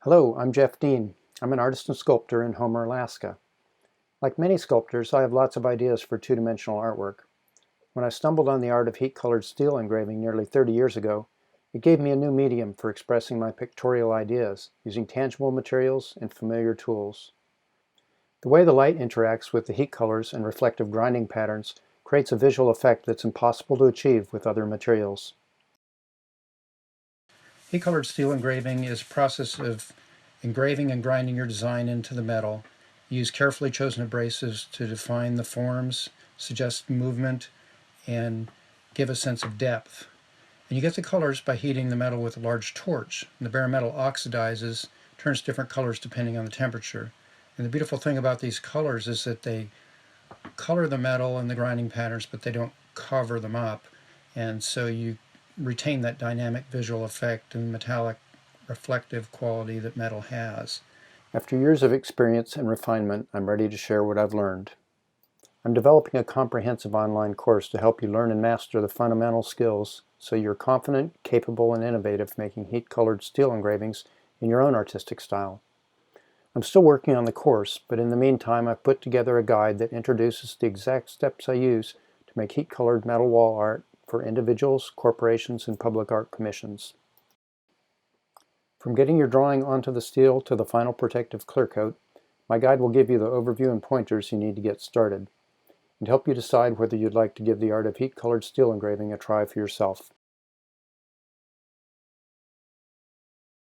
Hello, I'm Jeff Dean. I'm an artist and sculptor in Homer, Alaska. Like many sculptors, I have lots of ideas for two-dimensional artwork. When I stumbled on the art of heat-colored steel engraving nearly 30 years ago, it gave me a new medium for expressing my pictorial ideas using tangible materials and familiar tools. The way the light interacts with the heat colors and reflective grinding patterns creates a visual effect that's impossible to achieve with other materials. Heat-colored steel engraving is a process of engraving and grinding your design into the metal. Use carefully chosen abrasives to define the forms, suggest movement, and give a sense of depth. And you get the colors by heating the metal with a large torch. And the bare metal oxidizes, turns different colors depending on the temperature. And the beautiful thing about these colors is that they color the metal and the grinding patterns, but they don't cover them up. And so you retain that dynamic visual effect and metallic reflective quality that metal has. After years of experience and refinement, I'm ready to share what I've learned. I'm developing a comprehensive online course to help you learn and master the fundamental skills so you're confident, capable, and innovative making heat-colored steel engravings in your own artistic style. I'm still working on the course, but in the meantime I've put together a guide that introduces the exact steps I use to make heat-colored metal wall art for individuals, corporations, and public art commissions. From getting your drawing onto the steel to the final protective clear coat, my guide will give you the overview and pointers you need to get started, and help you decide whether you'd like to give the art of heat-colored steel engraving a try for yourself.